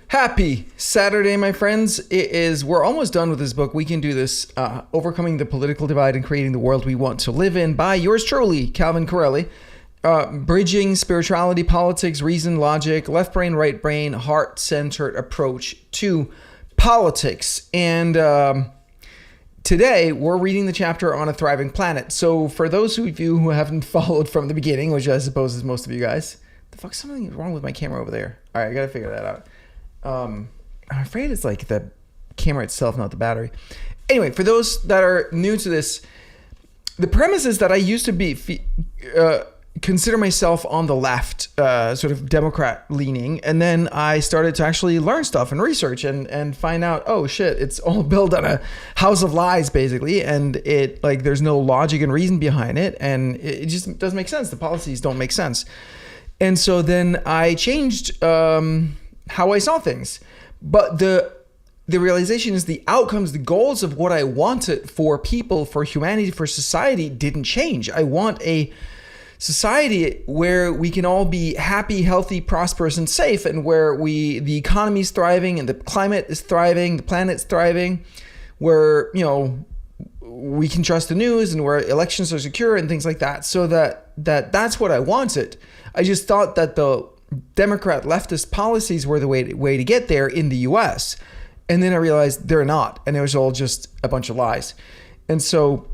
Happy Saturday, my friends. We're almost done with this book. We Can Do This, Overcoming the Political Divide and Creating the World We Want to Live In by yours truly, Calvin Corelli. Bridging spirituality, politics, reason, logic, left brain, right brain, heart-centered approach to politics. And today we're reading the chapter on a thriving planet. So for those of you who haven't followed from the beginning, which I suppose is most of you guys, the fuck, something wrong with my camera over there. All right, I gotta figure that out. I'm afraid it's like the camera itself, not the battery. Anyway, for those that are new to this, the premise is that I used to consider myself on the left, sort of Democrat leaning. And then I started to actually learn stuff and research and find out, oh shit, it's all built on a house of lies basically. And there's no logic and reason behind it. And it just doesn't make sense. The policies don't make sense. And so then I changed, how I saw things. But the realization is the outcomes, the goals of what I wanted for people, for humanity, for society didn't change. I want a society where we can all be happy, healthy, prosperous, and safe, and where the economy is thriving and the climate is thriving, the planet's thriving, where, we can trust the news and where elections are secure and things like that. So that's what I wanted. I just thought that the Democrat leftist policies were the way to get there in the US. And then I realized they're not. And it was all just a bunch of lies. And so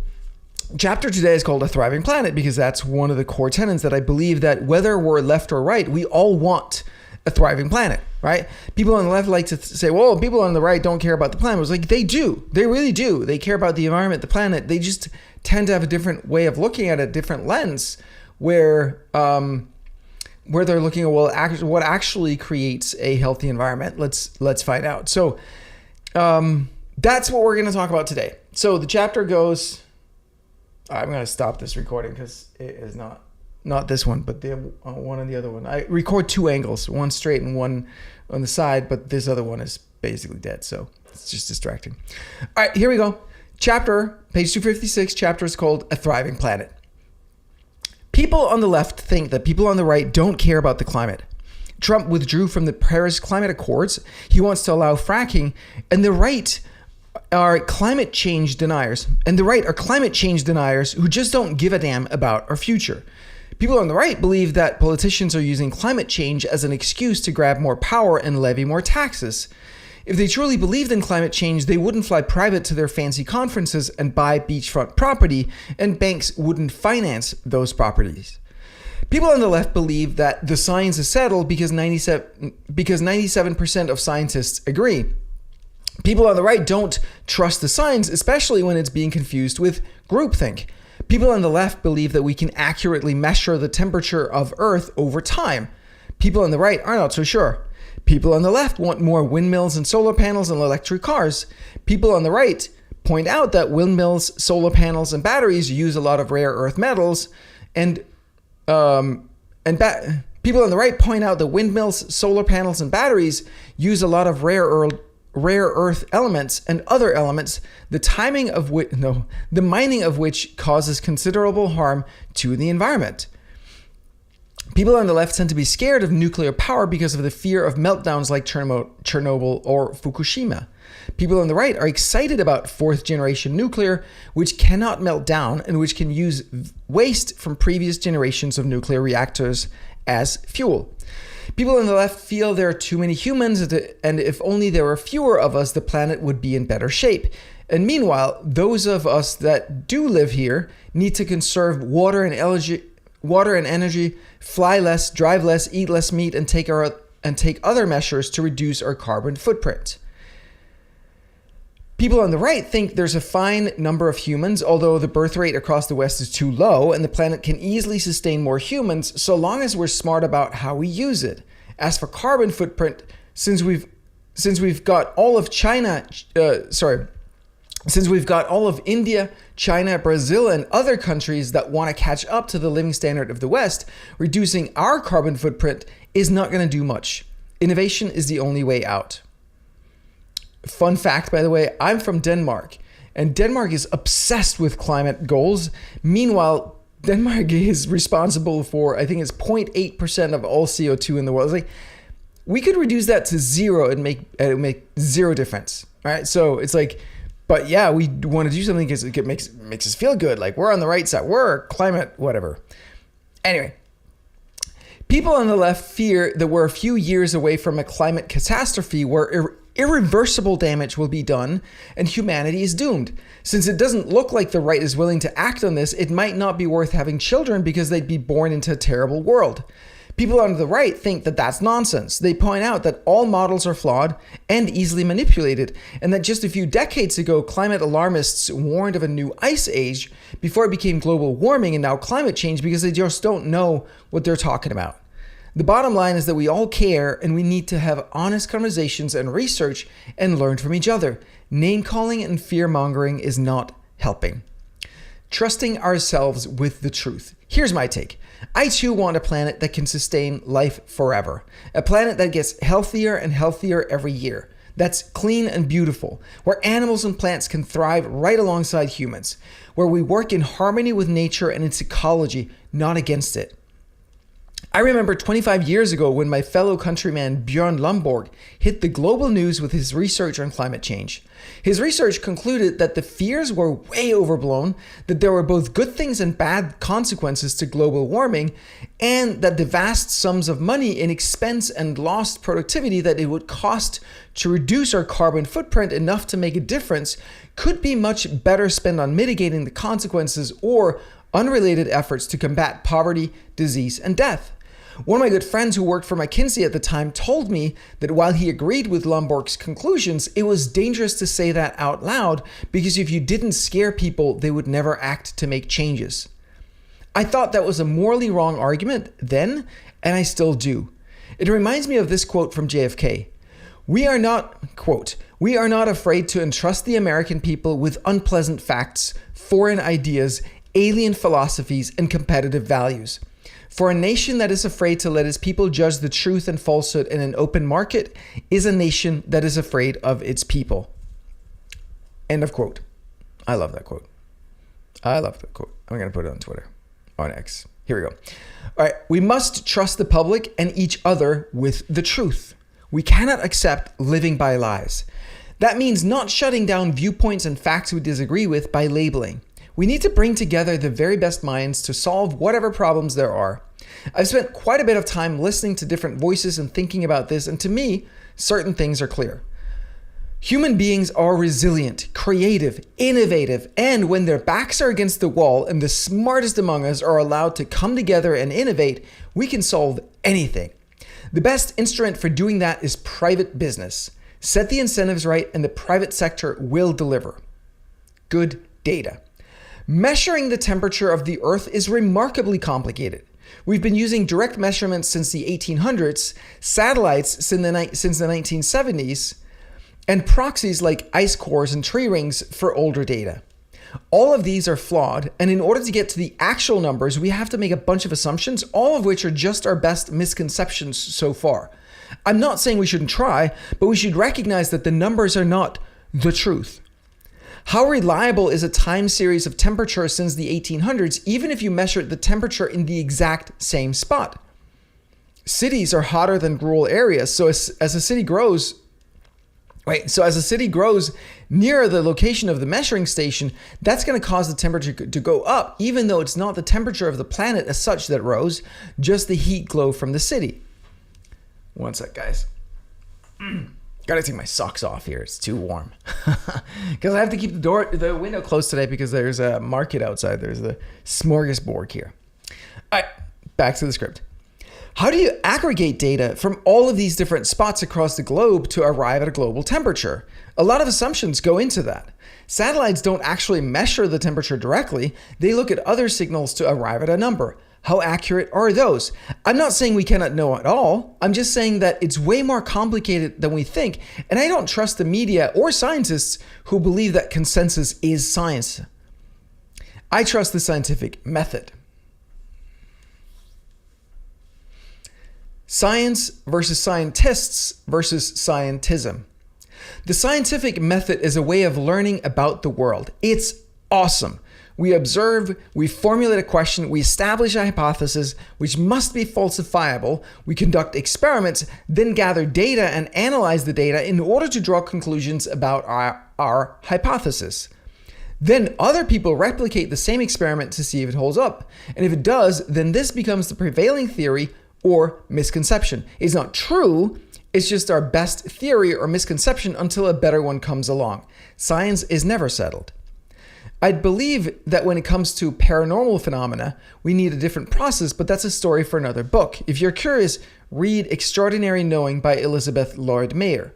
chapter today is called A Thriving Planet because that's one of the core tenets that I believe that whether we're left or right, we all want a thriving planet, right? People on the left like to say, well, people on the right don't care about the planet. It's like, they do. They really do. They care about the environment, the planet. They just tend to have a different way of looking at it, different lens where they're looking at, well, what actually creates a healthy environment. Let's find out. So that's what we're going to talk about today. So the chapter goes, I'm going to stop this recording because it is not this one, but the one and the other one. I record two angles, one straight and one on the side, but this other one is basically dead. So it's just distracting. All right, here we go. Chapter, page 256, chapter is called A Thriving Planet. People on the left think that people on the right don't care about the climate. Trump withdrew from the Paris Climate Accords. He wants to allow fracking, and the right are climate change deniers. Who just don't give a damn about our future. People on the right believe that politicians are using climate change as an excuse to grab more power and levy more taxes. If they truly believed in climate change, they wouldn't fly private to their fancy conferences and buy beachfront property, and banks wouldn't finance those properties. People on the left believe that the science is settled because 97% of scientists agree. People on the right don't trust the science, especially when it's being confused with groupthink. People on the left believe that we can accurately measure the temperature of Earth over time. People on the right are not so sure. People on the left want more windmills and solar panels and electric cars. People on the right point out that windmills, solar panels, and batteries use a lot of rare earth metals, and people on the right point out that windmills, solar panels, and batteries use a lot of rare earth elements and other elements, the mining of which causes considerable harm to the environment. People on the left tend to be scared of nuclear power because of the fear of meltdowns like Chernobyl or Fukushima. People on the right are excited about fourth-generation nuclear, which cannot melt down and which can use waste from previous generations of nuclear reactors as fuel. People on the left feel there are too many humans, and if only there were fewer of us, the planet would be in better shape. And meanwhile, those of us that do live here need to conserve water and energy, fly less, drive less, eat less meat, and take other measures to reduce our carbon footprint. People on the right think there's a fine number of humans, although the birth rate across the West is too low, and the planet can easily sustain more humans so long as we're smart about how we use it. As for carbon footprint, since we've got all of India, China, Brazil, and other countries that want to catch up to the living standard of the West, reducing our carbon footprint is not going to do much. Innovation is the only way out. Fun fact, by the way, I'm from Denmark, and Denmark is obsessed with climate goals. Meanwhile, Denmark is responsible for, I think it's 0.8% of all CO2 in the world. It's like, we could reduce that to zero and it would make zero difference. Right? So it's like, but yeah, we want to do something because it makes us feel good. Like we're on the right side. We're climate, whatever. Anyway, people on the left fear that we're a few years away from a climate catastrophe where irreversible damage will be done and humanity is doomed. Since it doesn't look like the right is willing to act on this, it might not be worth having children because they'd be born into a terrible world. People on the right think that that's nonsense. They point out that all models are flawed and easily manipulated, and that just a few decades ago, climate alarmists warned of a new ice age before it became global warming and now climate change because they just don't know what they're talking about. The bottom line is that we all care and we need to have honest conversations and research and learn from each other. Name-calling and fear-mongering is not helping. Trusting ourselves with the truth. Here's my take. I too want a planet that can sustain life forever. A planet that gets healthier and healthier every year. That's clean and beautiful. Where animals and plants can thrive right alongside humans. Where we work in harmony with nature and its ecology, not against it. I remember 25 years ago when my fellow countryman Björn Lomborg hit the global news with his research on climate change. His research concluded that the fears were way overblown, that there were both good things and bad consequences to global warming, and that the vast sums of money in expense and lost productivity that it would cost to reduce our carbon footprint enough to make a difference could be much better spent on mitigating the consequences or unrelated efforts to combat poverty, disease, and death. One of my good friends who worked for McKinsey at the time told me that while he agreed with Lomborg's conclusions, it was dangerous to say that out loud because if you didn't scare people, they would never act to make changes. I thought that was a morally wrong argument then, and I still do. It reminds me of this quote from JFK. We are not afraid to entrust the American people with unpleasant facts, foreign ideas, alien philosophies, and competitive values. For a nation that is afraid to let its people judge the truth and falsehood in an open market is a nation that is afraid of its people. End of quote. I love that quote. I'm going to put it on Twitter, on X. Here we go. All right. We must trust the public and each other with the truth. We cannot accept living by lies. That means not shutting down viewpoints and facts we disagree with by labeling. We need to bring together the very best minds to solve whatever problems there are. I've spent quite a bit of time listening to different voices and thinking about this, and to me, certain things are clear. Human beings are resilient, creative, innovative, and when their backs are against the wall and the smartest among us are allowed to come together and innovate, we can solve anything. The best instrument for doing that is private business. Set the incentives right and the private sector will deliver. Good data. Measuring the temperature of the Earth is remarkably complicated. We've been using direct measurements since the 1800s, satellites since the 1970s, and proxies like ice cores and tree rings for older data. All of these are flawed, and in order to get to the actual numbers, we have to make a bunch of assumptions, all of which are just our best misconceptions so far. I'm not saying we shouldn't try, but we should recognize that the numbers are not the truth. How reliable is a time series of temperature since the 1800s, even if you measure the temperature in the exact same spot? Cities are hotter than rural areas, so as a city grows nearer the location of the measuring station, that's going to cause the temperature to go up, even though it's not the temperature of the planet as such that rose, just the heat glow from the city. One sec, guys. Gotta take my socks off here. It's too warm. Because I have to keep the window closed today because there's a market outside. There's a smorgasbord here. All right, back to the script. How do you aggregate data from all of these different spots across the globe to arrive at a global temperature? A lot of assumptions go into that. Satellites don't actually measure the temperature directly. They look at other signals to arrive at a number. How accurate are those? I'm not saying we cannot know at all. I'm just saying that it's way more complicated than we think, and I don't trust the media or scientists who believe that consensus is science. I trust the scientific method. Science versus scientists versus scientism. The scientific method is a way of learning about the world. It's awesome. We observe, we formulate a question, we establish a hypothesis which must be falsifiable, we conduct experiments, then gather data and analyze the data in order to draw conclusions about our hypothesis. Then other people replicate the same experiment to see if it holds up. And if it does, then this becomes the prevailing theory or misconception. It's not true, it's just our best theory or misconception until a better one comes along. Science is never settled. I believe that when it comes to paranormal phenomena, we need a different process, but that's a story for another book. If you're curious, read Extraordinary Knowing by Elizabeth Lord Mayer.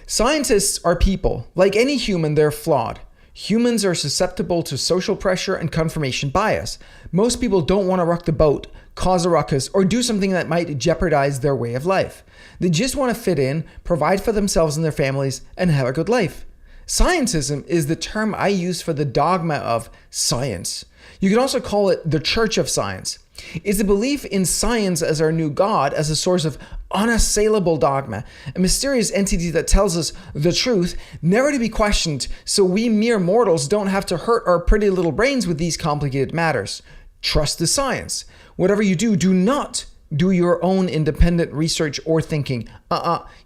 Scientists are people. Like any human, they're flawed. Humans are susceptible to social pressure and confirmation bias. Most people don't want to rock the boat, cause a ruckus, or do something that might jeopardize their way of life. They just want to fit in, provide for themselves and their families, and have a good life. Scientism is the term I use for the dogma of science. You can also call it the Church of Science. It's a belief in science as our new God, as a source of unassailable dogma, a mysterious entity that tells us the truth, never to be questioned, so we mere mortals don't have to hurt our pretty little brains with these complicated matters. Trust the science. Whatever you do, do not do your own independent research or thinking.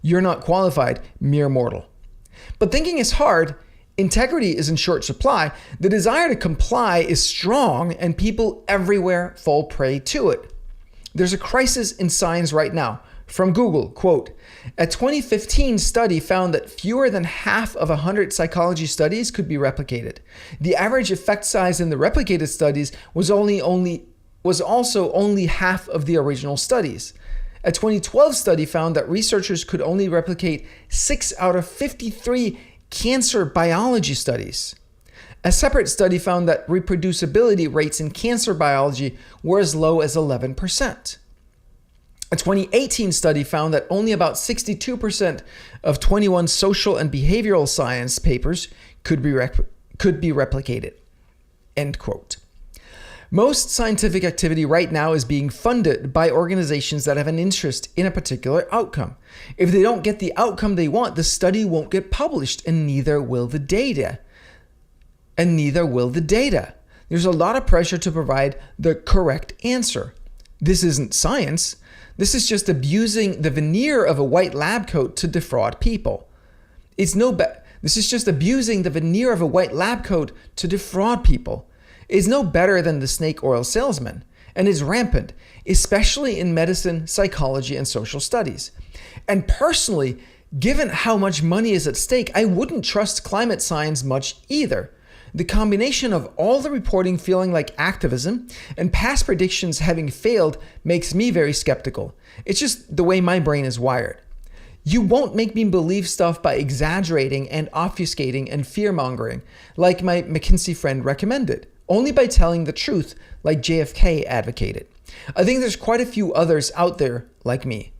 You're not qualified, mere mortal. But thinking is hard. Integrity is in short supply. The desire to comply is strong, and people everywhere fall prey to it. There's a crisis in science right now. From Google, quote, a 2015 study found that fewer than half of 100 psychology studies could be replicated. The average effect size in the replicated studies was also only half of the original studies. A 2012 study found that researchers could only replicate 6 out of 53 cancer biology studies. A separate study found that reproducibility rates in cancer biology were as low as 11%. A 2018 study found that only about 62% of 21 social and behavioral science papers could be replicated. End quote. Most scientific activity right now is being funded by organizations that have an interest in a particular outcome. If they don't get the outcome they want, the study won't get published, and neither will the data. There's a lot of pressure to provide the correct answer. This isn't science. This is just abusing the veneer of a white lab coat to defraud people. This is just abusing the veneer of a white lab coat to defraud people. Is no better than the snake oil salesman, and is rampant, especially in medicine, psychology, and social studies. And personally, given how much money is at stake, I wouldn't trust climate science much either. The combination of all the reporting feeling like activism and past predictions having failed makes me very skeptical. It's just the way my brain is wired. You won't make me believe stuff by exaggerating and obfuscating and fear-mongering, like my McKinsey friend recommended. Only by telling the truth, like JFK advocated. I think there's quite a few others out there like me.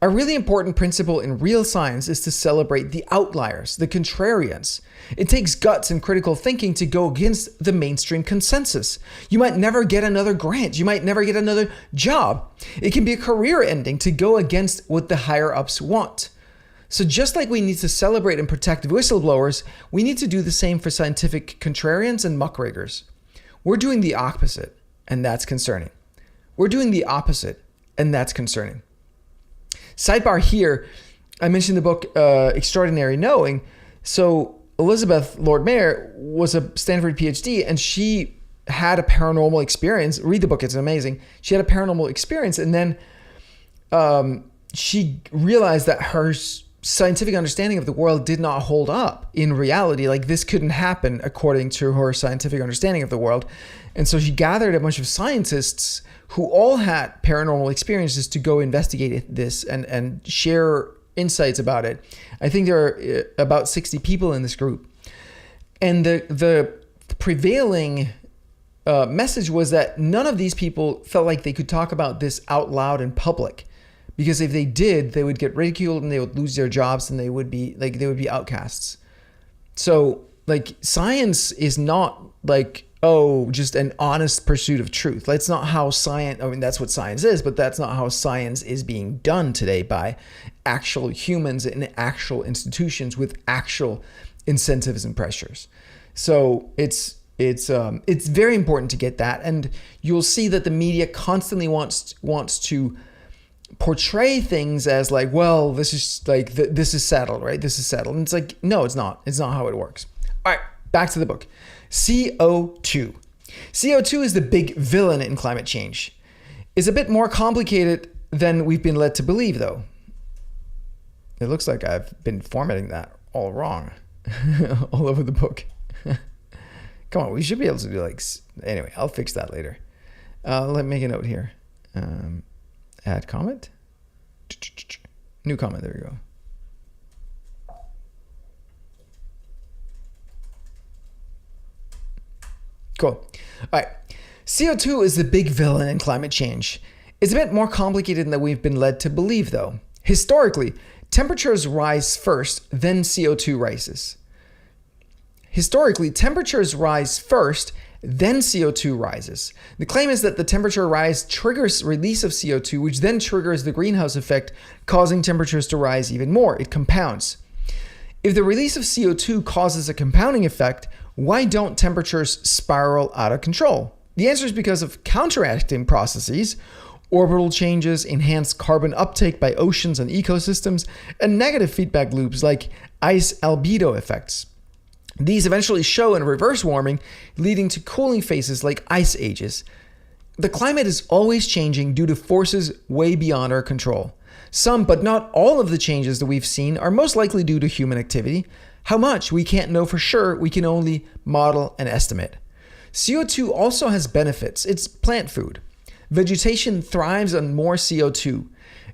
A really important principle in real science is to celebrate the outliers, the contrarians. It takes guts and critical thinking to go against the mainstream consensus. You might never get another grant. You might never get another job. It can be a career ending to go against what the higher ups want. So just like we need to celebrate and protect whistleblowers, we need to do the same for scientific contrarians and muckrakers. We're doing the opposite, and that's concerning. Sidebar here, I mentioned the book Extraordinary Knowing. So Elizabeth Lord Mayer was a Stanford PhD, and she had a paranormal experience. Read the book, it's amazing. She had a paranormal experience, and then she realized that her scientific understanding of the world did not hold up in reality. Like, this couldn't happen according to her scientific understanding of the world. And so she gathered a bunch of scientists who all had paranormal experiences to go investigate this and share insights about it. I think there are about 60 people in this group. And the prevailing message was that none of these people felt like they could talk about this out loud in public. Because if they did, they would get ridiculed and they would lose their jobs and they would be outcasts. So science is not just an honest pursuit of truth. That's not how science, that's what science is, but that's not how science is being done today by actual humans in actual institutions with actual incentives and pressures. So it's It's very important to get that, and you'll see that the media constantly wants to portray things as like, well, this is like this is settled, right? This is settled, and it's like, no, it's not. It's not how it works. All right, back to the book. CO2. CO2 is the big villain in climate change. It's a bit more complicated than we've been led to believe, though. It looks like I've been formatting that all wrong, all over the book. Come on, we should be able to do like, anyway, I'll fix that later. Let me make a note here. Add comment. New comment, there we go. Cool. All right. CO2 is the big villain in climate change. It's a bit more complicated than we've been led to believe, though. Historically, temperatures rise first, then CO2 rises. Historically, temperatures rise first, then CO2 rises. The claim is that the temperature rise triggers release of CO2, which then triggers the greenhouse effect, causing temperatures to rise even more. It compounds. If the release of CO2 causes a compounding effect, why don't temperatures spiral out of control? The answer is because of counteracting processes, orbital changes, enhanced carbon uptake by oceans and ecosystems, and negative feedback loops like ice albedo effects. These eventually show in reverse warming, leading to cooling phases like ice ages. The climate is always changing due to forces way beyond our control. Some, but not all of the changes that we've seen are most likely due to human activity. How much, we can't know for sure, we can only model and estimate. CO2 also has benefits. It's plant food. Vegetation thrives on more CO2,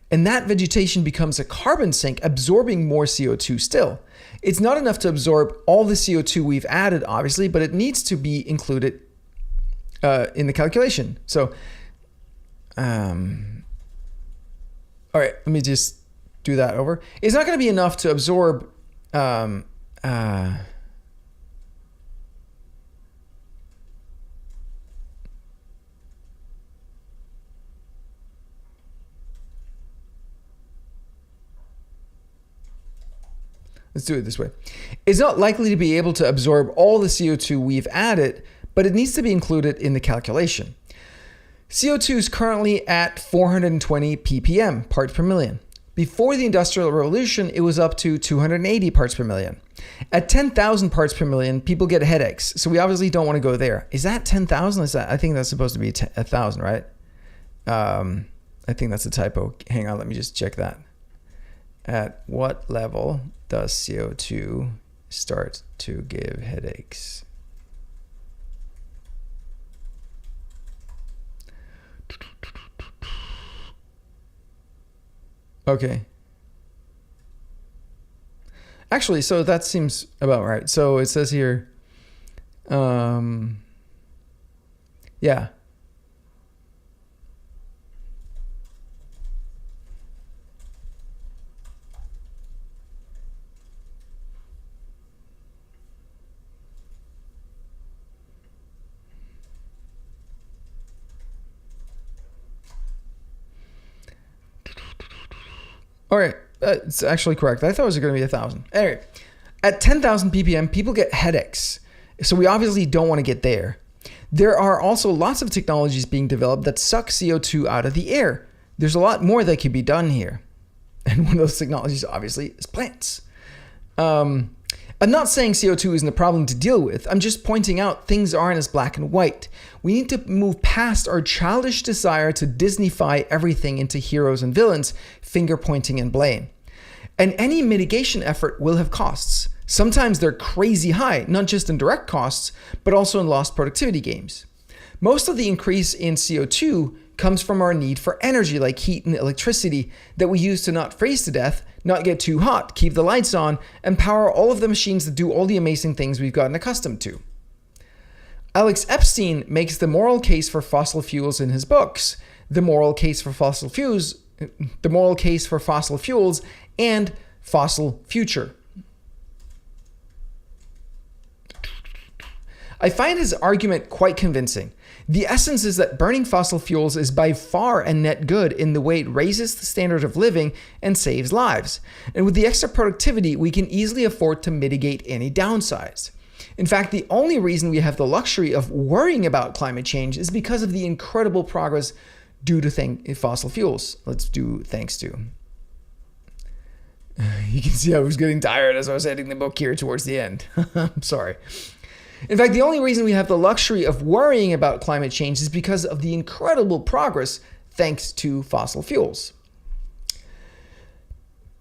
and that vegetation becomes a carbon sink, absorbing more CO2 still. It's not enough to absorb all the CO2 we've added, obviously, but it needs to be included in the calculation. So, all right, let me just do that over. It's not going to be enough to absorb let's do it this way. It's not likely to be able to absorb all the CO2 we've added, but it needs to be included in the calculation. CO2 is currently at 420 ppm, parts per million. Before the Industrial Revolution, it was up to 280 parts per million. At 10,000 parts per million, people get headaches, so we obviously don't want to go there. Is that 10,000? Is that? I think that's supposed to be 1,000, right? I think that's a typo. Hang on, let me just check that. At what level does CO2 start to give headaches? Okay. Actually, so that seems about right. So it says here, yeah. All right, it's actually correct. I thought it was going to be 1,000. Anyway, at 10,000 ppm, people get headaches. So we obviously don't want to get there. There are also lots of technologies being developed that suck CO2 out of the air. There's a lot more that could be done here. And one of those technologies, obviously, is plants. I'm not saying CO2 isn't a problem to deal with. I'm just pointing out things aren't as black and white. We need to move past our childish desire to Disneyfy everything into heroes and villains, finger pointing and blame. And any mitigation effort will have costs. Sometimes they're crazy high, not just in direct costs, but also in lost productivity gains. Most of the increase in CO2 comes from our need for energy like heat and electricity that we use to not freeze to death, not get too hot, keep the lights on, and power all of the machines that do all the amazing things we've gotten accustomed to. Alex Epstein makes the moral case for fossil fuels in his books, The Moral Case for Fossil Fuels, and Fossil Future. I find his argument quite convincing. The essence is that burning fossil fuels is by far a net good in the way it raises the standard of living and saves lives. And with the extra productivity, we can easily afford to mitigate any downsides. In fact, the only reason we have the luxury of worrying about climate change is because of the incredible progress due to fossil fuels. Let's do thanks to. You can see I was getting tired as I was editing the book here towards the end. I'm sorry. In fact, the only reason we have the luxury of worrying about climate change is because of the incredible progress thanks to fossil fuels.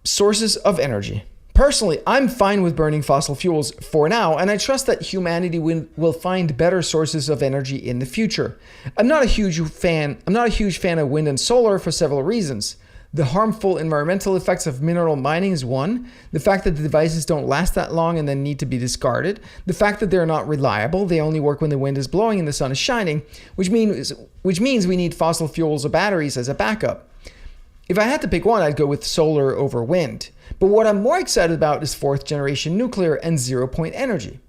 Sources of energy. Personally, I'm fine with burning fossil fuels for now, and I trust that humanity will find better sources of energy in the future. I'm not a huge fan of wind and solar for several reasons. The harmful environmental effects of mineral mining is one. The fact that the devices don't last that long and then need to be discarded. The fact that they're not reliable. They only work when the wind is blowing and the sun is shining, which means we need fossil fuels or batteries as a backup. If I had to pick one, I'd go with solar over wind. But what I'm more excited about is fourth generation nuclear and zero-point energy.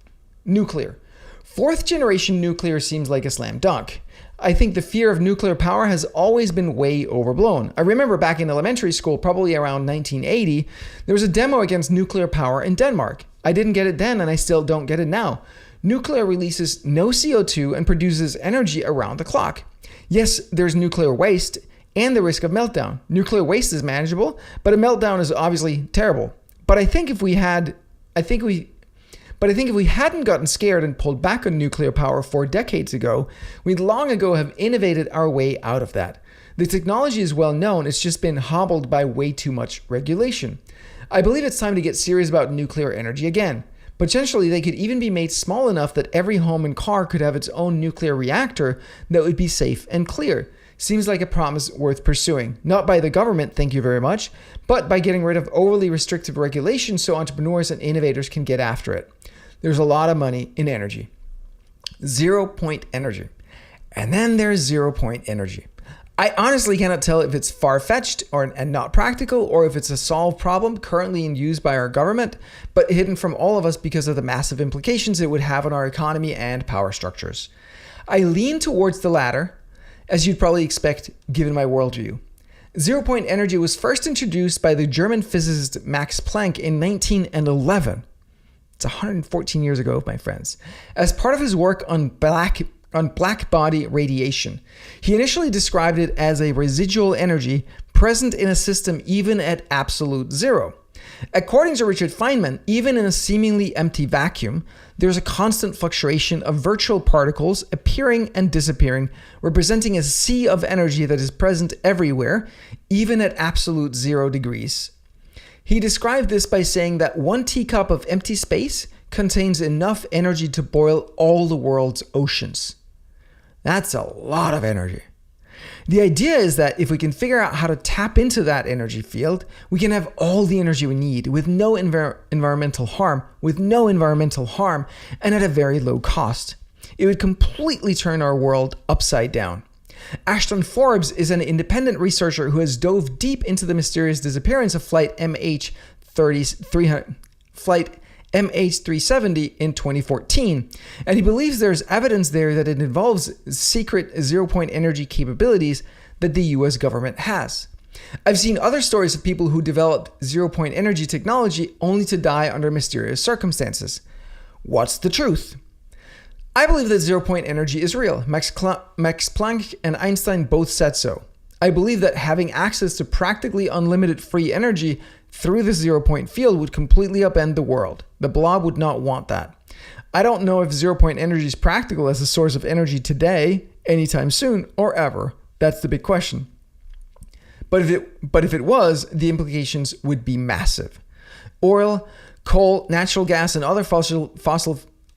Nuclear. Fourth generation nuclear seems like a slam dunk. I think the fear of nuclear power has always been way overblown. I remember back in elementary school, probably around 1980, there was a demo against nuclear power in Denmark. I didn't get it then, and I still don't get it now. Nuclear releases no CO2 and produces energy around the clock. Yes, there's nuclear waste and the risk of meltdown. Nuclear waste is manageable, but a meltdown is obviously terrible. But I think if we hadn't gotten scared and pulled back on nuclear power 4 decades ago, we'd long ago have innovated our way out of that. The technology is well known, it's just been hobbled by way too much regulation. I believe it's time to get serious about nuclear energy again. Potentially, they could even be made small enough that every home and car could have its own nuclear reactor that would be safe and clear. Seems like a promise worth pursuing. Not by the government, thank you very much, but by getting rid of overly restrictive regulations so entrepreneurs and innovators can get after it. There's a lot of money in energy. 0-point energy. And then there's 0-point energy. I honestly cannot tell if it's far-fetched and not practical, or if it's a solved problem currently in use by our government, but hidden from all of us because of the massive implications it would have on our economy and power structures. I lean towards the latter, as you'd probably expect given my worldview. 0-point energy was first introduced by the German physicist Max Planck in 1911. It's 114 years ago, my friends. As part of his work on black body radiation. He initially described it as a residual energy present in a system even at absolute zero. According to Richard Feynman, even in a seemingly empty vacuum, there's a constant fluctuation of virtual particles appearing and disappearing, representing a sea of energy that is present everywhere, even at absolute 0 degrees. He described this by saying that 1 teacup of empty space contains enough energy to boil all the world's oceans. That's a lot of energy. The idea is that if we can figure out how to tap into that energy field, we can have all the energy we need with no environmental harm, and at a very low cost. It would completely turn our world upside down. Ashton Forbes is an independent researcher who has dove deep into the mysterious disappearance of flight MH370 in 2014, and he believes there's evidence there that it involves secret 0-point energy capabilities that the US government has. I've seen other stories of people who developed 0-point energy technology only to die under mysterious circumstances. What's the truth? I believe that 0-point energy is real. Max Planck and Einstein both said so. I believe that having access to practically unlimited free energy through the 0-point field would completely upend the world. The blob would not want that. I don't know if 0-point energy is practical as a source of energy today, anytime soon, or ever. That's the big question. But if it was, the implications would be massive. Oil, coal, natural gas, and other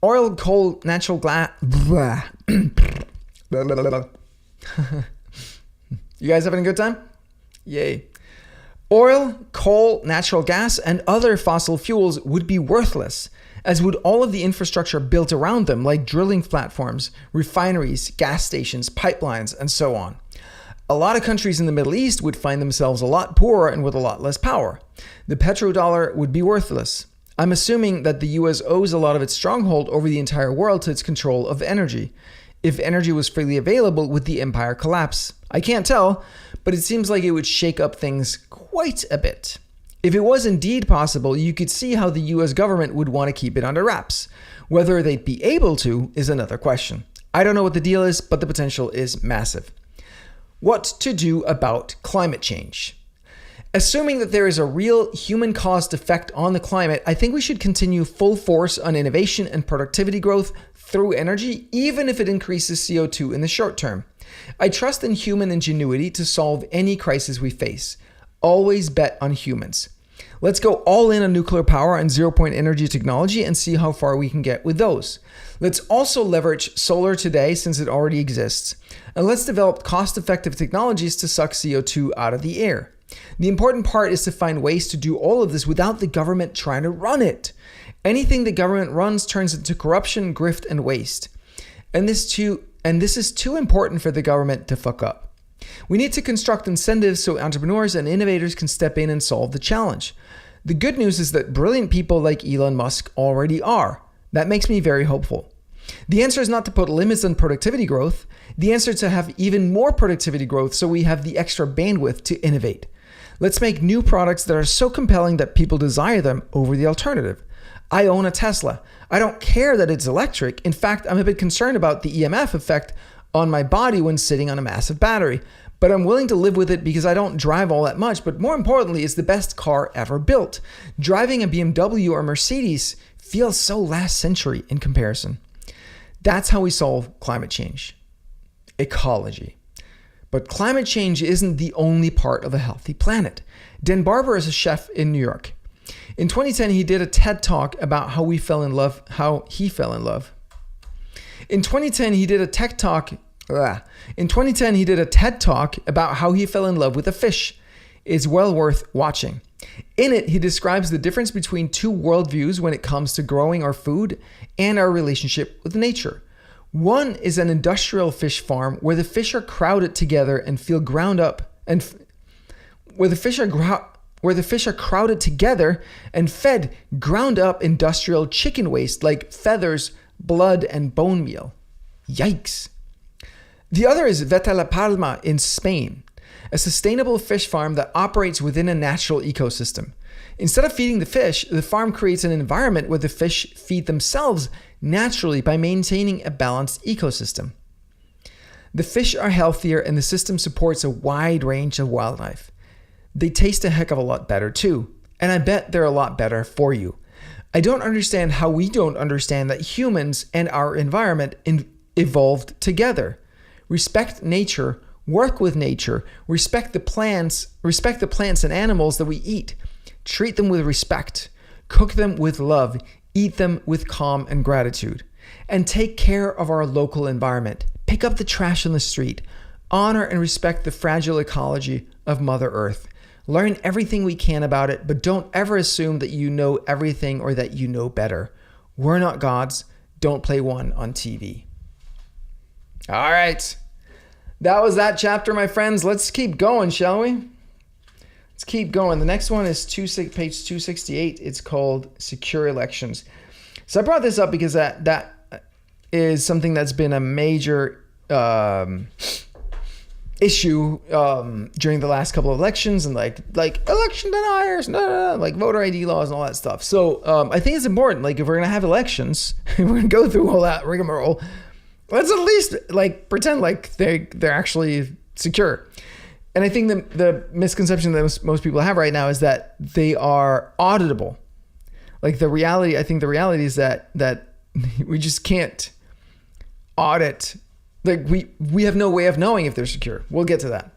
oil, coal, natural gas. You guys having a good time? Yay. Oil, coal, natural gas, and other fossil fuels would be worthless, as would all of the infrastructure built around them, like drilling platforms, refineries, gas stations, pipelines, and so on. A lot of countries in the Middle East would find themselves a lot poorer and with a lot less power. The petrodollar would be worthless. I'm assuming that the US owes a lot of its stronghold over the entire world to its control of energy. If energy was freely available, would the empire collapse? I can't tell, but it seems like it would shake up things quite a bit. If it was indeed possible, you could see how the US government would want to keep it under wraps. Whether they'd be able to is another question. I don't know what the deal is, but the potential is massive. What to do about climate change? Assuming that there is a real human-caused effect on the climate, I think we should continue full force on innovation and productivity growth through energy, even if it increases CO2 in the short term. I trust in human ingenuity to solve any crisis we face. Always bet on humans. Let's go all in on nuclear power and zero-point energy technology and see how far we can get with those. Let's also leverage solar today since it already exists. And let's develop cost-effective technologies to suck CO2 out of the air. The important part is to find ways to do all of this without the government trying to run it. Anything the government runs turns into corruption, grift, and waste. And this is too important for the government to fuck up. We need to construct incentives so entrepreneurs and innovators can step in and solve the challenge. The good news is that brilliant people like Elon Musk already are. That makes me very hopeful. The answer is not to put limits on productivity growth. The answer is to have even more productivity growth so we have the extra bandwidth to innovate. Let's make new products that are so compelling that people desire them over the alternative. I own a Tesla. I don't care that it's electric. In fact, I'm a bit concerned about the EMF effect on my body when sitting on a massive battery. But I'm willing to live with it because I don't drive all that much. But more importantly, it's the best car ever built. Driving a BMW or Mercedes feels so last century in comparison. That's how we solve climate change. Ecology. But climate change isn't the only part of a healthy planet. Dan Barber is a chef in New York. In 2010, he did a TED Talk about how he fell in love. In 2010, he did a TED Talk about how he fell in love with a fish. It's well worth watching. In it, he describes the difference between two worldviews when it comes to growing our food and our relationship with nature. One is an industrial fish farm where the fish are crowded together and feel ground up, and where the fish are crowded together and fed ground up industrial chicken waste like feathers, blood, and bone meal. Yikes. The other is Veta La Palma in Spain, a sustainable fish farm that operates within a natural ecosystem. Instead of feeding the fish, the farm creates an environment where the fish feed themselves naturally by maintaining a balanced ecosystem. The fish are healthier and the system supports a wide range of wildlife. They taste a heck of a lot better too, and I bet they're a lot better for you. I don't understand how we don't understand that humans and our environment evolved together. Respect nature, work with nature, respect the plants and animals that we eat. Treat them with respect, cook them with love, eat them with calm and gratitude, and take care of our local environment. Pick up the trash on the street, honor and respect the fragile ecology of Mother Earth. Learn everything we can about it, but don't ever assume that you know everything or that you know better. We're not gods. Don't play one on TV. All right. That was that chapter, my friends. Let's keep going, shall we? Let's keep going. The next one is page 268. It's called Secure Elections. So I brought this up because that is something that's been a major issue during the last couple of elections, and like election deniers, like voter ID laws and all that stuff. So I think it's important, like if we're gonna have elections, we're gonna go through all that rigmarole, let's at least like pretend like they're actually secure. And I think the misconception that most people have right now is that they are auditable. Like I think the reality is that we just can't audit. Like we have no way of knowing if they're secure. We'll get to that.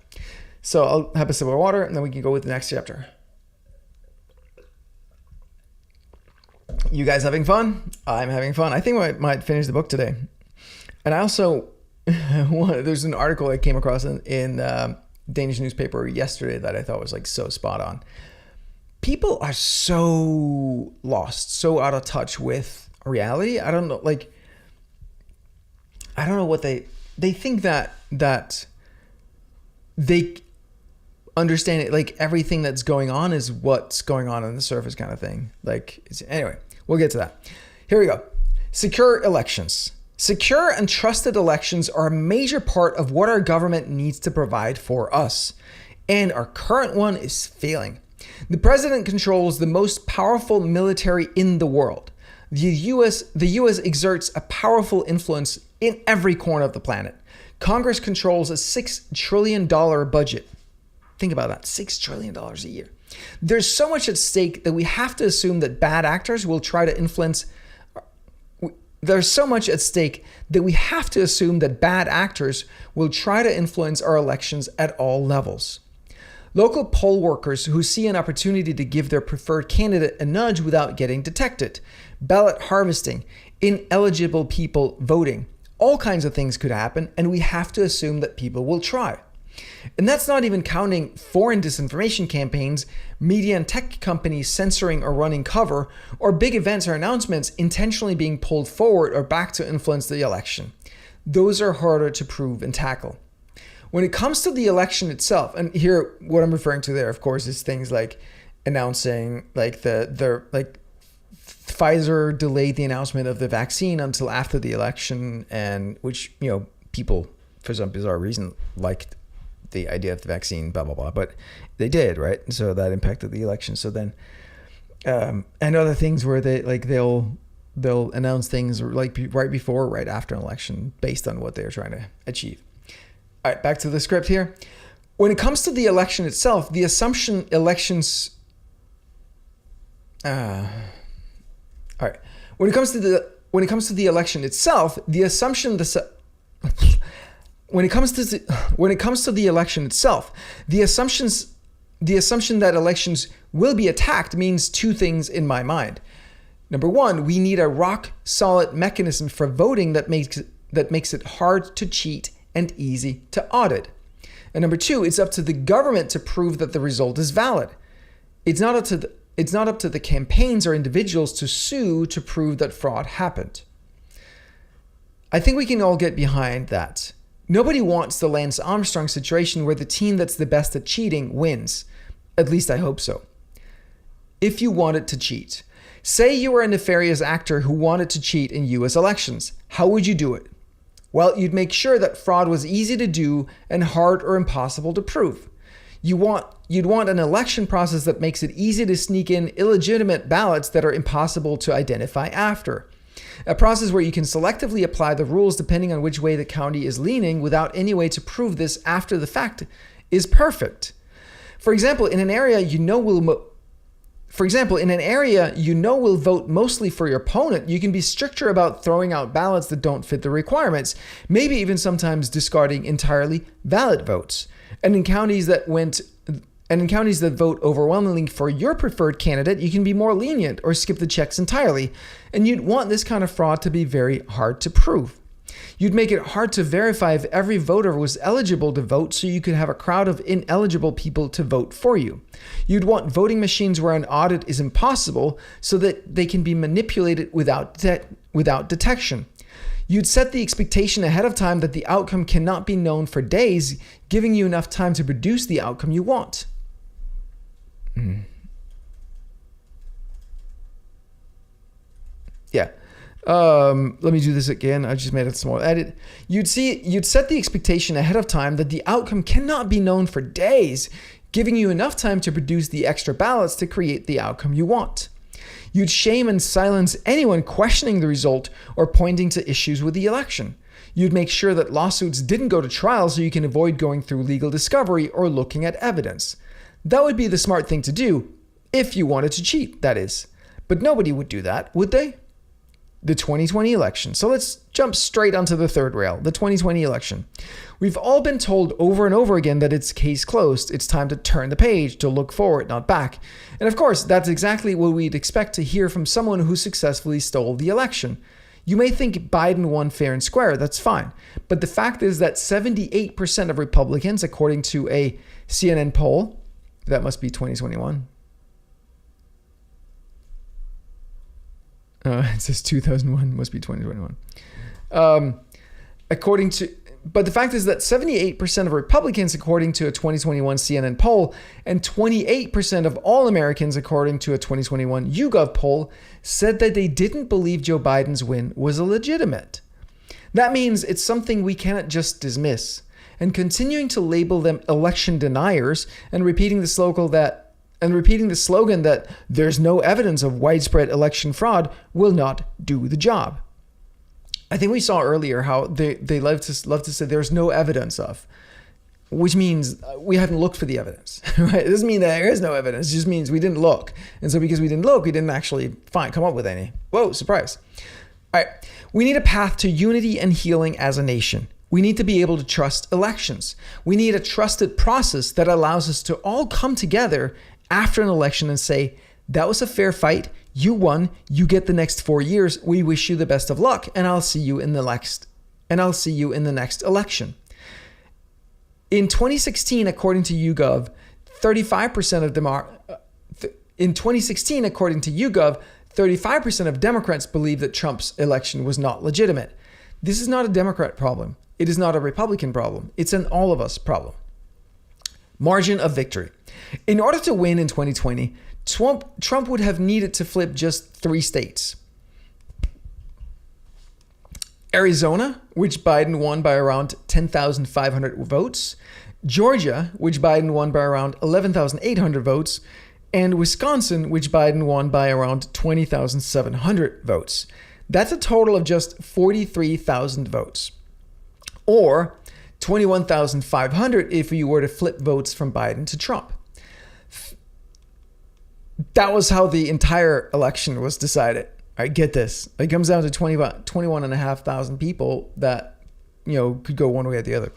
So I'll have a sip of water and then we can go with the next chapter. You guys having fun? I'm having fun. I think I might finish the book today. And I also, there's an article I came across in Danish newspaper yesterday that I thought was like so spot on. People are so lost, so out of touch with reality. I don't know what they think that they understand it, like everything that's going on is what's going on the surface kind of thing. Anyway, we'll get to that. Here we go. Secure elections. Secure and trusted elections are a major part of what our government needs to provide for us. And our current one is failing. The president controls the most powerful military in the world. The US exerts a powerful influence in every corner of the planet. Congress controls a $6 trillion budget. Think about that, $6 trillion a year. There's so much at stake that we have to assume that bad actors will try to influence. There's so much at stake that we have to assume that bad actors will try to influence our elections at all levels. Local poll workers who see an opportunity to give their preferred candidate a nudge without getting detected, ballot harvesting, ineligible people voting, all kinds of things could happen, and we have to assume that people will try. And that's not even counting foreign disinformation campaigns, media and tech companies censoring or running cover, or big events or announcements intentionally being pulled forward or back to influence the election. Those are harder to prove and tackle. When it comes to the election itself, and here what I'm referring to there, of course, is things like announcing, like Pfizer delayed the announcement of the vaccine until after the election, and which, people for some bizarre reason liked the idea of the vaccine, blah, blah, blah, but they did, right? So that impacted the election. So then, and other things where they'll announce things like right before, right after an election based on what they're trying to achieve. All right, back to the script here. When it comes to the election itself, the assumption elections, all right. When it comes to the election itself, the assumption When it comes to the election itself, the assumption that elections will be attacked means two things in my mind. Number one, we need a rock solid mechanism for voting that makes it hard to cheat and easy to audit. And number two, it's up to the government to prove that the result is valid. It's not up to the campaigns or individuals to sue to prove that fraud happened. I think we can all get behind that. Nobody wants the Lance Armstrong situation where the team that's the best at cheating wins. At least I hope so. If you wanted to cheat, say you were a nefarious actor who wanted to cheat in US elections, how would you do it? Well, you'd make sure that fraud was easy to do and hard or impossible to prove. You'd want an election process that makes it easy to sneak in illegitimate ballots that are impossible to identify after. A process where you can selectively apply the rules depending on which way the county is leaning without any way to prove this after the fact is perfect. For example, in an area you know will vote mostly for your opponent, you can be stricter about throwing out ballots that don't fit the requirements, maybe even sometimes discarding entirely valid votes. And in counties that vote overwhelmingly for your preferred candidate, you can be more lenient or skip the checks entirely. And you'd want this kind of fraud to be very hard to prove. You'd make it hard to verify if every voter was eligible to vote, so you could have a crowd of ineligible people to vote for you. You'd want voting machines where an audit is impossible so that they can be manipulated without detection. You'd set the expectation ahead of time that the outcome cannot be known for days, giving you enough time to produce the outcome you want. Yeah. Let me do this again. I just made a small edit. You'd set the expectation ahead of time that the outcome cannot be known for days, giving you enough time to produce the extra ballots to create the outcome you want. You'd shame and silence anyone questioning the result or pointing to issues with the election. You'd make sure that lawsuits didn't go to trial so you can avoid going through legal discovery or looking at evidence. That would be the smart thing to do, if you wanted to cheat, that is. But nobody would do that, would they? The 2020 election. So let's jump straight onto the third rail, the 2020 election. We've all been told over and over again that it's case closed. It's time to turn the page, to look forward, not back. And of course, that's exactly what we'd expect to hear from someone who successfully stole the election. You may think Biden won fair and square, that's fine. But the fact is that 78% of Republicans, according to a CNN poll, that must be 2021. It says 2001, must be 2021. But the fact is that 78% of Republicans, according to a 2021 CNN poll, and 28% of all Americans, according to a 2021 YouGov poll, said that they didn't believe Joe Biden's win was illegitimate. That means it's something we cannot just dismiss. And continuing to label them election deniers and repeating the slogan that And repeating the slogan that there's no evidence of widespread election fraud will not do the job. I think we saw earlier how they love to say there's no evidence of, which means we haven't looked for the evidence, right? It doesn't mean that there is no evidence. It just means we didn't look. And so because we didn't look, we didn't actually come up with any. Whoa, surprise. All right. We need a path to unity and healing as a nation. We need to be able to trust elections. We need a trusted process that allows us to all come together after an election and say, that was a fair fight. You won. You get the next 4 years. We wish you the best of luck, and I'll see you in the next election. In 2016, according to YouGov, 35% of Democrats believe that Trump's election was not legitimate. This is not a Democrat problem. It is not a Republican problem. It's an all of us problem. Margin of victory. In order to win in 2020, Trump would have needed to flip just 3 states. Arizona, which Biden won by around 10,500 votes. Georgia, which Biden won by around 11,800 votes. And Wisconsin, which Biden won by around 20,700 votes. That's a total of just 43,000 votes. Or 21,500 if you were to flip votes from Biden to Trump. That was how the entire election was decided. All right, get this. It comes down to 21,500 people that, could go one way or the other.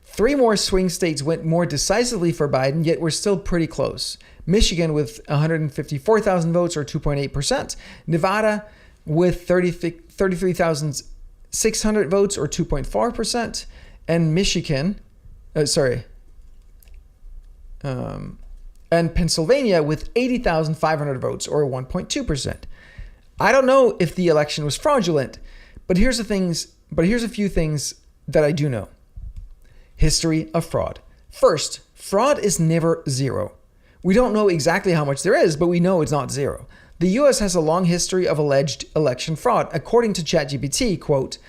3 more swing states went more decisively for Biden, yet were still pretty close. Michigan with 154,000 votes or 2.8%. Nevada with 33,600 votes or 2.4%. And and Pennsylvania with 80,500 votes or 1.2%. I don't know if the election was fraudulent, but here's a few things that I do know. History of fraud. First, fraud is never zero. We don't know exactly how much there is, but we know it's not zero. The US has a long history of alleged election fraud. According to ChatGPT, quote,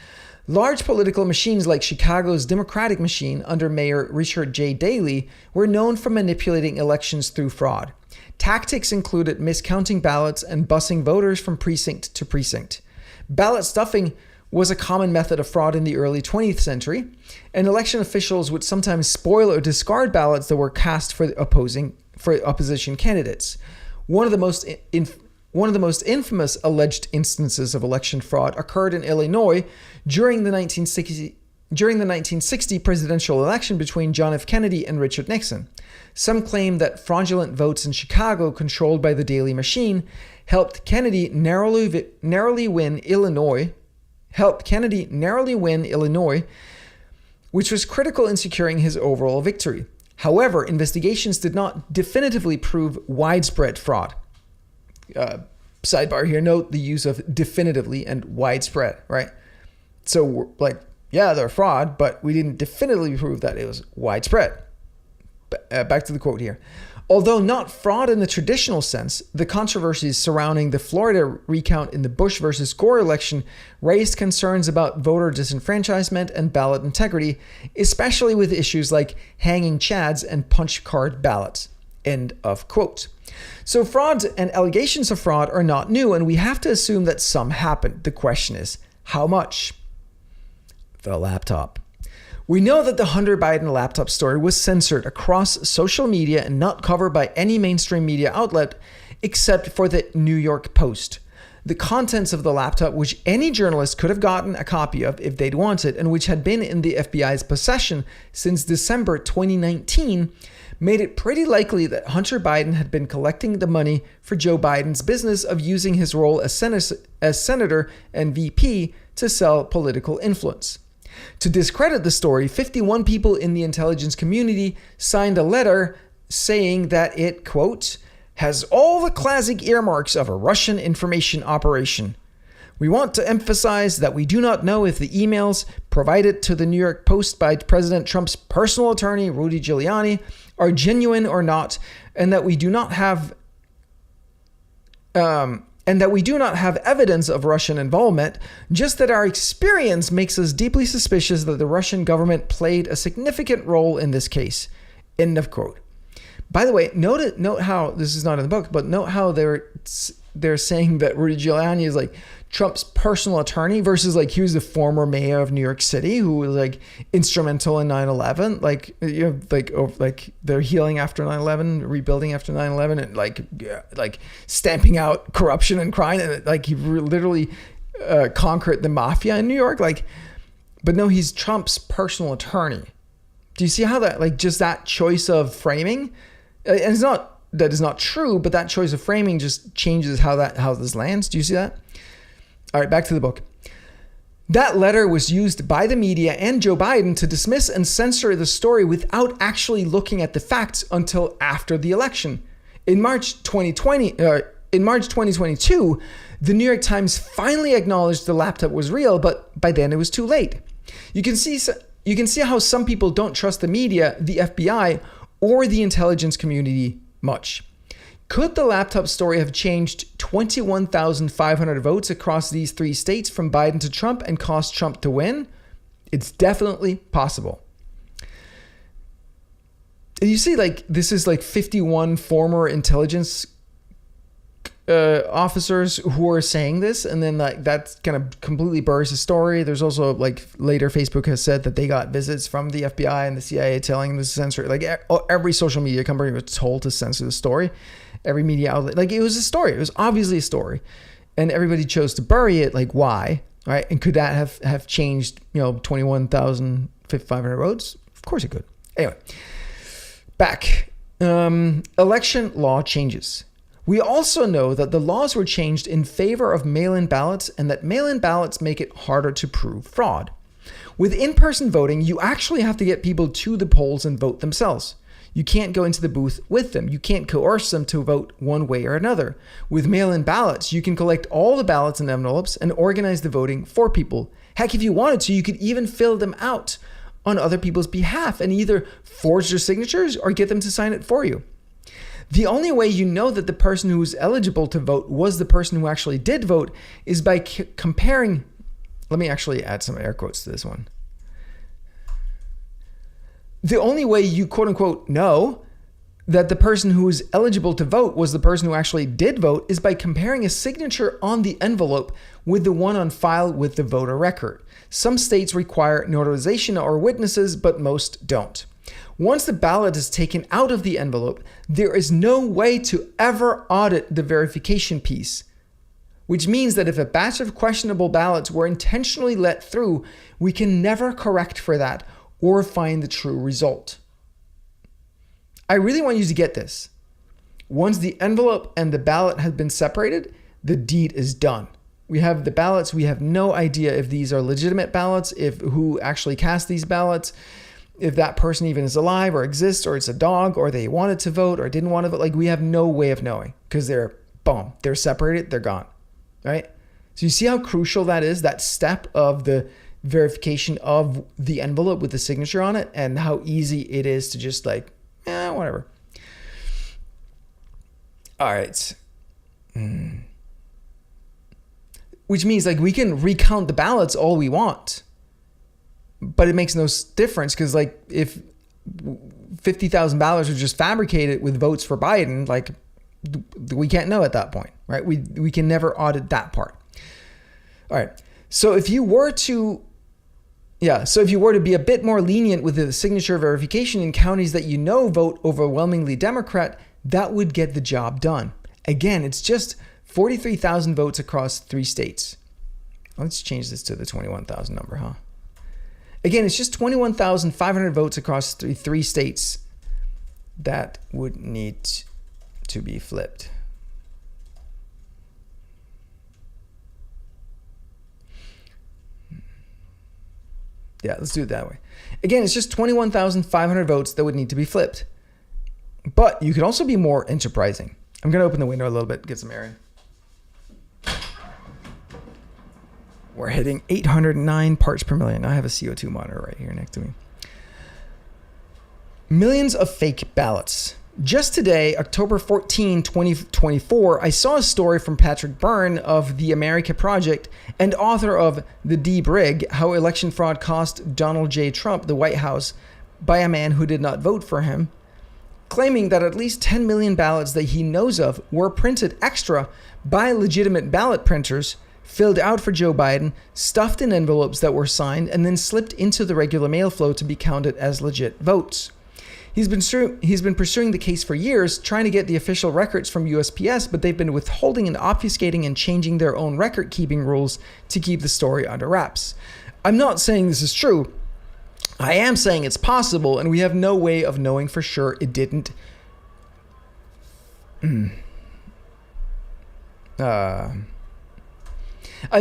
large political machines like Chicago's Democratic machine under Mayor Richard J. Daley were known for manipulating elections through fraud. Tactics included miscounting ballots and busing voters from precinct to precinct. Ballot stuffing was a common method of fraud in the early 20th century, and election officials would sometimes spoil or discard ballots that were cast for opposition candidates. One of the most infamous alleged instances of election fraud occurred in Illinois during the 1960 presidential election between John F. Kennedy and Richard Nixon. Some claim that fraudulent votes in Chicago controlled by the Daley machine helped Kennedy narrowly win Illinois, which was critical in securing his overall victory. However, investigations did not definitively prove widespread fraud. Sidebar here, note the use of definitively and widespread, right? So they're fraud, but we didn't definitively prove that it was widespread. Back to the quote here. Although not fraud in the traditional sense, the controversies surrounding the Florida recount in the Bush versus Gore election raised concerns about voter disenfranchisement and ballot integrity, especially with issues like hanging chads and punch card ballots. End of quote. So fraud and allegations of fraud are not new, and we have to assume that some happened. The question is, how much? The laptop. We know that the Hunter Biden laptop story was censored across social media and not covered by any mainstream media outlet except for the New York Post. The contents of the laptop, which any journalist could have gotten a copy of if they'd wanted, and which had been in the FBI's possession since December 2019, made it pretty likely that Hunter Biden had been collecting the money for Joe Biden's business of using his role as senator and VP to sell political influence. To discredit the story, 51 people in the intelligence community signed a letter saying that it, quote, has all the classic earmarks of a Russian information operation. We want to emphasize that we do not know if the emails provided to the New York Post by President Trump's personal attorney, Rudy Giuliani, are genuine or not, and that we do not have evidence of Russian involvement, just that our experience makes us deeply suspicious that the Russian government played a significant role in this case. End of quote. By the way, note how this is not in the book, but note how they're saying that Rudy Giuliani is like Trump's personal attorney versus like he was the former mayor of New York City who was like instrumental in 9/11. Like, you know, like they're healing after 9/11, rebuilding after 9/11, and like stamping out corruption and crime, and like he literally conquered the mafia in New York. Like, but no, he's Trump's personal attorney. Do you see how that, like, just that choice of framing, and it's not that is not true, but that choice of framing just changes how this lands. Do you see that? All right, back to the book. That letter was used by the media and Joe Biden to dismiss and censor the story without actually looking at the facts until after the election. In March 2022, the New York Times finally acknowledged the laptop was real, but by then it was too late. You can see how some people don't trust the media, the FBI, or the intelligence community much. Could the laptop story have changed 21,500 votes across these 3 states from Biden to Trump and caused Trump to win? It's definitely possible. You see, like, this is like 51 former intelligence officers who are saying this, and then like that kind of completely blurs the story. There's also like later Facebook has said that they got visits from the FBI and the CIA telling them to censor. Like every social media company was told to censor the story. Every media outlet, like, it was a story. It was obviously a story, and everybody chose to bury it. Like, why? Right? And could that have changed, 21,500 votes? Of course it could. Anyway, back. Election law changes. We also know that the laws were changed in favor of mail-in ballots, and that mail-in ballots make it harder to prove fraud. With in-person voting, you actually have to get people to the polls and vote themselves. You can't go into the booth with them. You can't coerce them to vote one way or another. With mail-in ballots, you can collect all the ballots and envelopes and organize the voting for people. Heck, if you wanted to, you could even fill them out on other people's behalf and either forge their signatures or get them to sign it for you. The only way you know that the person who was eligible to vote was the person who actually did vote is by comparing. Let me actually add some air quotes to this one. The only way you quote unquote know that the person who was eligible to vote was the person who actually did vote is by comparing a signature on the envelope with the one on file with the voter record. Some states require notarization or witnesses, but most don't. Once the ballot is taken out of the envelope, there is no way to ever audit the verification piece, which means that if a batch of questionable ballots were intentionally let through, we can never correct for that or find the true result. I really want you to get this. Once the envelope and the ballot have been separated, the deed is done. We have the ballots. We have no idea if these are legitimate ballots, if who actually cast these ballots, if that person even is alive or exists, or it's a dog, or they wanted to vote or didn't want to vote. Like, we have no way of knowing because they're separated, they're gone, right? So you see how crucial that is, that step of the verification of the envelope with the signature on it, and how easy it is to just like, whatever. All right. Which means like we can recount the ballots all we want, but it makes no difference because like if 50,000 ballots are just fabricated with votes for Biden, like we can't know at that point, right? We can never audit that part. All right. So if you were to be a bit more lenient with the signature verification in counties that vote overwhelmingly Democrat, that would get the job done. Again, it's just 43,000 votes across 3 states. Let's change this to the 21,000 number, huh? Again, it's just 21,500 votes across 3 states that would need to be flipped. Yeah, let's do it that way. Again, it's just 21,500 votes that would need to be flipped. But you could also be more enterprising. I'm going to open the window a little bit, get some air in. We're hitting 809 parts per million. I have a CO2 monitor right here next to me. Millions of fake ballots. Just today, October 14, 2024, I saw a story from Patrick Byrne of the America Project and author of The D-Brig, How Election Fraud Cost Donald J. Trump the White House by a man who did not vote for him, claiming that at least 10 million ballots that he knows of were printed extra by legitimate ballot printers, filled out for Joe Biden, stuffed in envelopes that were signed, and then slipped into the regular mail flow to be counted as legit votes. He's been pursuing the case for years, trying to get the official records from USPS, but they've been withholding and obfuscating and changing their own record-keeping rules to keep the story under wraps. I'm not saying this is true. I am saying it's possible, and we have no way of knowing for sure it didn't. I'm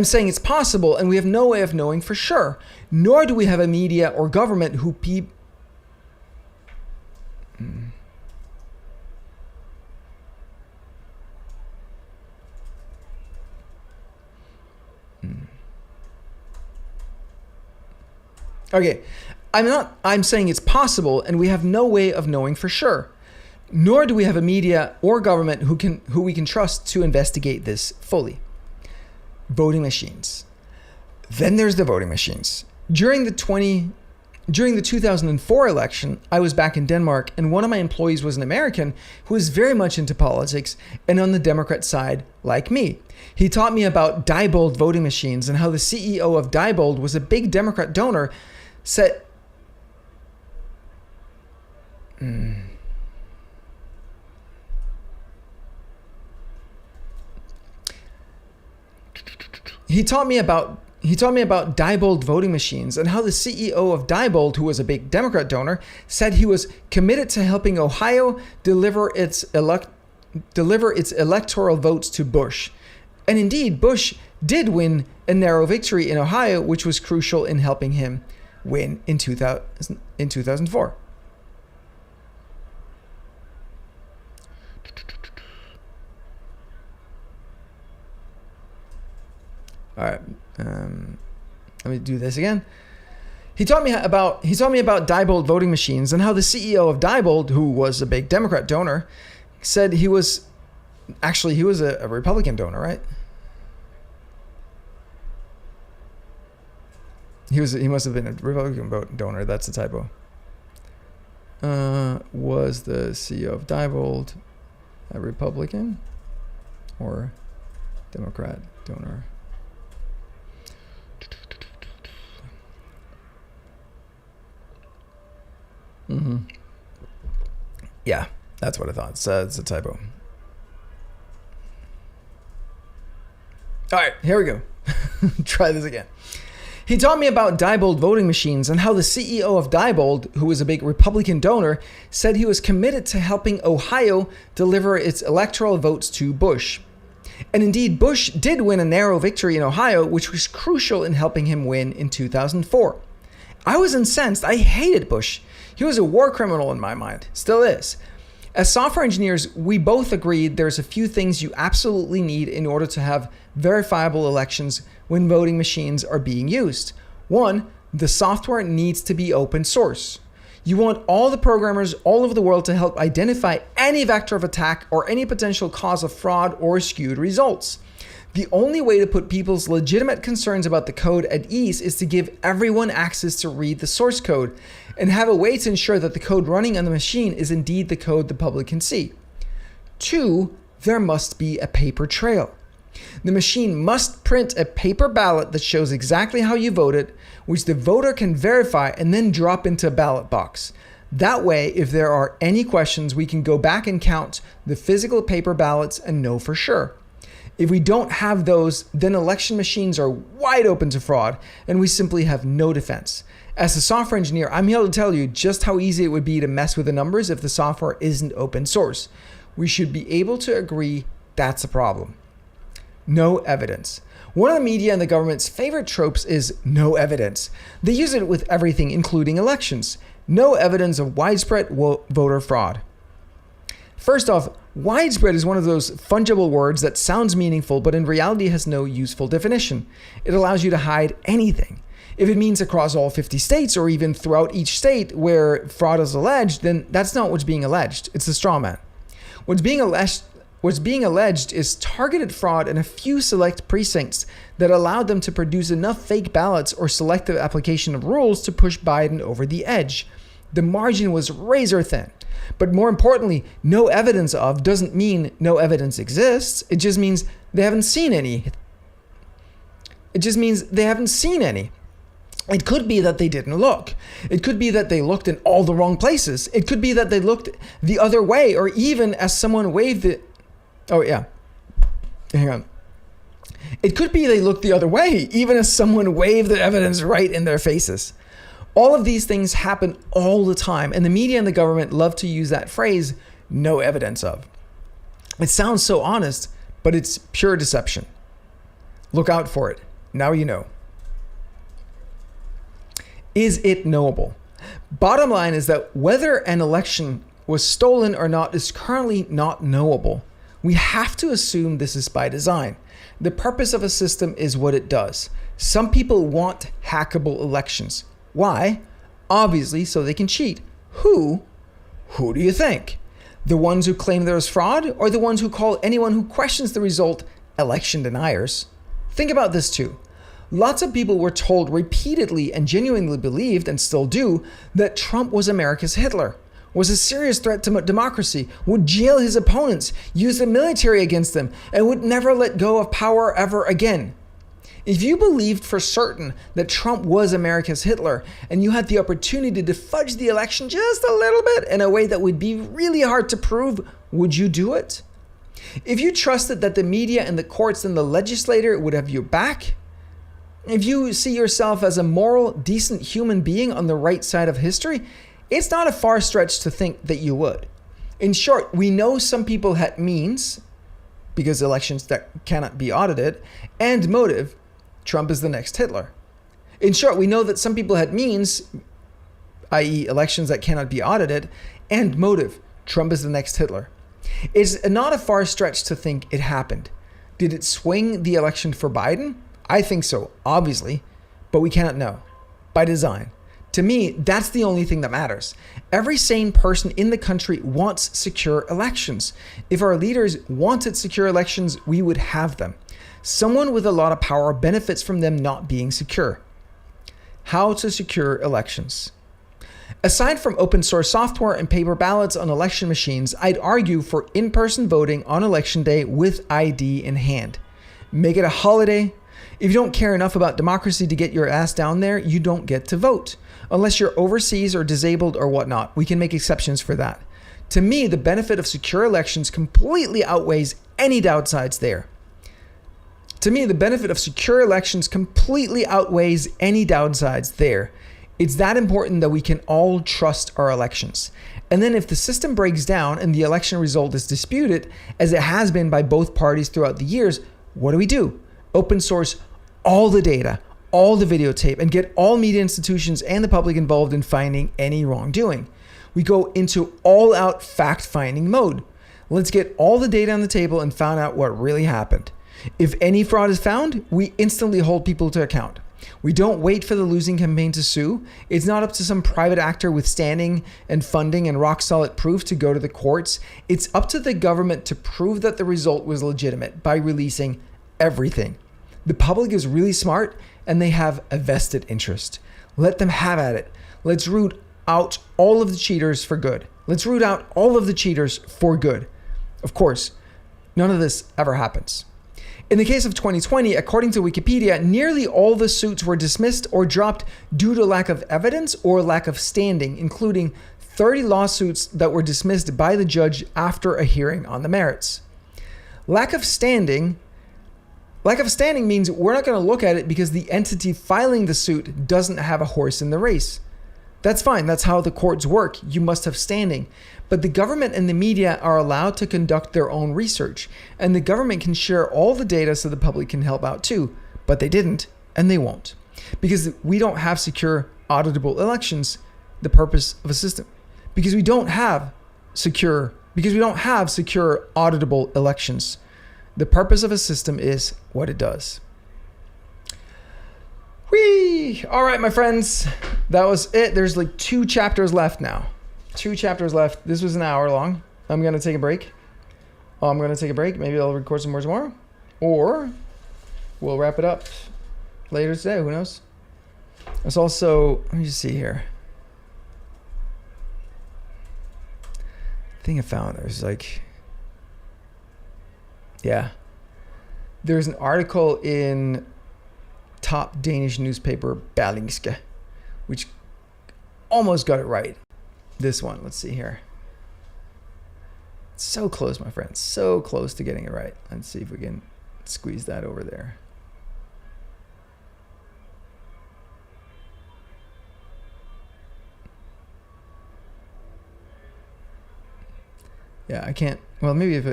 saying it's possible, and we have no way of knowing for sure. Nor do we have a media or government who Okay, I'm saying it's possible, and we have no way of knowing for sure. Nor do we have a media or government who we can trust to investigate this fully. Voting machines. Then there's the voting machines. During the 2004 election, I was back in Denmark, and one of my employees was an American who was very much into politics and on the Democrat side, like me. He taught me about Diebold voting machines and how the CEO of Diebold was a big Democrat donor. He taught me about Diebold voting machines and how the CEO of Diebold, who was a big Democrat donor, said he was committed to helping Ohio deliver its electoral votes to Bush. And indeed, Bush did win a narrow victory in Ohio, which was crucial in helping him win in 2004. All right, let me do this again. He taught me about Diebold voting machines and how the CEO of Diebold, who was a big Democrat donor, said he was a Republican donor, right? He must have been a Republican donor. That's a typo. Was the CEO of Diebold a Republican or Democrat donor? Yeah, that's what I thought. It's a typo. All right, here we go. Try this again. He taught me about Diebold voting machines and how the CEO of Diebold, who was a big Republican donor, said he was committed to helping Ohio deliver its electoral votes to Bush. And indeed, Bush did win a narrow victory in Ohio, which was crucial in helping him win in 2004. I was incensed. I hated Bush. He was a war criminal in my mind. Still is. As software engineers, we both agreed there's a few things you absolutely need in order to have verifiable elections when voting machines are being used. One, the software needs to be open source. You want all the programmers all over the world to help identify any vector of attack or any potential cause of fraud or skewed results. The only way to put people's legitimate concerns about the code at ease is to give everyone access to read the source code and have a way to ensure that the code running on the machine is indeed the code the public can see. Two, there must be a paper trail. The machine must print a paper ballot that shows exactly how you voted, which the voter can verify and then drop into a ballot box. That way, if there are any questions, we can go back and count the physical paper ballots and know for sure. If we don't have those, then election machines are wide open to fraud, and we simply have no defense. As a software engineer, I'm here to tell you just how easy it would be to mess with the numbers if the software isn't open source. We should be able to agree that's a problem. No evidence. One of the media and the government's favorite tropes is no evidence. They use it with everything, including elections. No evidence of widespread voter fraud. First off, widespread is one of those fungible words that sounds meaningful, but in reality has no useful definition. It allows you to hide anything. If it means across all 50 states or even throughout each state where fraud is alleged, then that's not what's being alleged. It's a straw man. What's being alleged is targeted fraud in a few select precincts that allowed them to produce enough fake ballots or selective application of rules to push Biden over the edge. The margin was razor thin. But more importantly, no evidence of doesn't mean no evidence exists. It just means they haven't seen any. It just means they haven't seen any. It could be that they didn't look. It could be that they looked in all the wrong places. It could be that they looked the other way, or even as someone waved it. Oh, yeah. Hang on. It could be they looked the other way, even as someone waved the evidence right in their faces. All of these things happen all the time, and the media and the government love to use that phrase, no evidence of. It sounds so honest, but it's pure deception. Look out for it. Now you know. Is it knowable? Bottom line is that whether an election was stolen or not is currently not knowable. We have to assume this is by design. The purpose of a system is what it does. Some people want hackable elections. Why? Obviously, so they can cheat. Who? Who do you think? The ones who claim there is fraud, or the ones who call anyone who questions the result election deniers? Think about this too. Lots of people were told repeatedly and genuinely believed, and still do, that Trump was America's Hitler, was a serious threat to democracy, would jail his opponents, use the military against them, and would never let go of power ever again. If you believed for certain that Trump was America's Hitler, and you had the opportunity to fudge the election just a little bit in a way that would be really hard to prove, would you do it? If you trusted that the media and the courts and the legislator would have your back, if you see yourself as a moral, decent human being on the right side of history, it's not a far stretch to think that you would. In short, we know some people had means, because elections that cannot be audited, and motive. Trump is the next Hitler. In short, we know that some people had means, i.e. elections that cannot be audited, and motive. Trump is the next Hitler. It's not a far stretch to think it happened. Did it swing the election for Biden? I think so, obviously, but we cannot know. By design. To me, that's the only thing that matters. Every sane person in the country wants secure elections. If our leaders wanted secure elections, we would have them. Someone with a lot of power benefits from them not being secure. How to secure elections. Aside from open source software and paper ballots on election machines, I'd argue for in-person voting on election day with ID in hand. Make it a holiday. If you don't care enough about democracy to get your ass down there, you don't get to vote. Unless you're overseas or disabled or whatnot, we can make exceptions for that. To me, the benefit of secure elections completely outweighs any downsides there. To me, the benefit of secure elections completely outweighs any downsides there. It's that important that we can all trust our elections. And then if the system breaks down and the election result is disputed, as it has been by both parties throughout the years, what do? Open source all the data, all the videotape, and get all media institutions and the public involved in finding any wrongdoing. We go into all-out fact-finding mode. Let's get all the data on the table and find out what really happened. If any fraud is found, we instantly hold people to account. We don't wait for the losing campaign to sue. It's not up to some private actor with standing and funding and rock-solid proof to go to the courts. It's up to the government to prove that the result was legitimate by releasing everything. The public is really smart and they have a vested interest. Let them have at it. Let's root out all of the cheaters for good. Let's root out all of the cheaters for good. Of course, none of this ever happens. In the case of 2020, according to Wikipedia, nearly all the suits were dismissed or dropped due to lack of evidence or lack of standing, including 30 lawsuits that were dismissed by the judge after a hearing on the merits. Lack of standing means we're not going to look at it because the entity filing the suit doesn't have a horse in the race. That's fine. That's how the courts work. You must have standing. But the government and the media are allowed to conduct their own research, and the government can share all the data so the public can help out too. But they didn't, and they won't. Because we don't have secure, auditable elections, the purpose of a system. Because we don't have secure, auditable elections. The purpose of a system is what it does. Whee! All right, my friends, that was it. There's like 2 chapters left now. 2 chapters left. This was an hour long. I'm going to take a break. Maybe I'll record some more tomorrow. Or we'll wrap it up later today. Who knows? There's also, let me just see here. thing I found. There's like, yeah. There's an article in top Danish newspaper Berlingske, which almost got it right. This one, let's see here. So close, my friends. So close to getting it right. Let's see if we can squeeze that over there. Yeah, I can't. Well, maybe if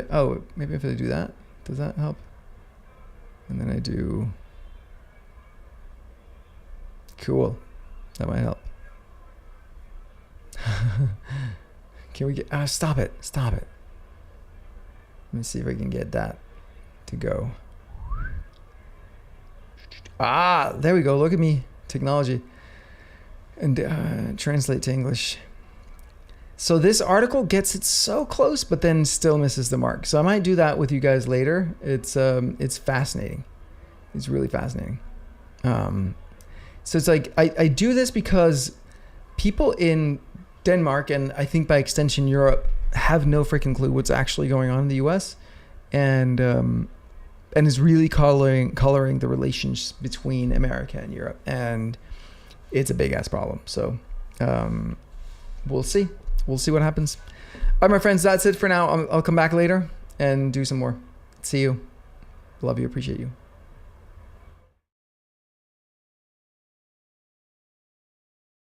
maybe if I do that, does that help? And then I do. Cool. That might help. Can we get? Stop it! Stop it! Let me see if I can get that to go. There we go. Look at me, technology, and translate to English. So this article gets it so close, but then still misses the mark. So I might do that with you guys later. It's fascinating. It's really fascinating. So it's like, I do this because people in Denmark, and I think by extension Europe, have no freaking clue what's actually going on in the US, and is really coloring the relations between America and Europe. And it's a big ass problem. So we'll see. We'll see what happens. All right, my friends, that's it for now. I'll come back later and do some more. See you. Love you. Appreciate you.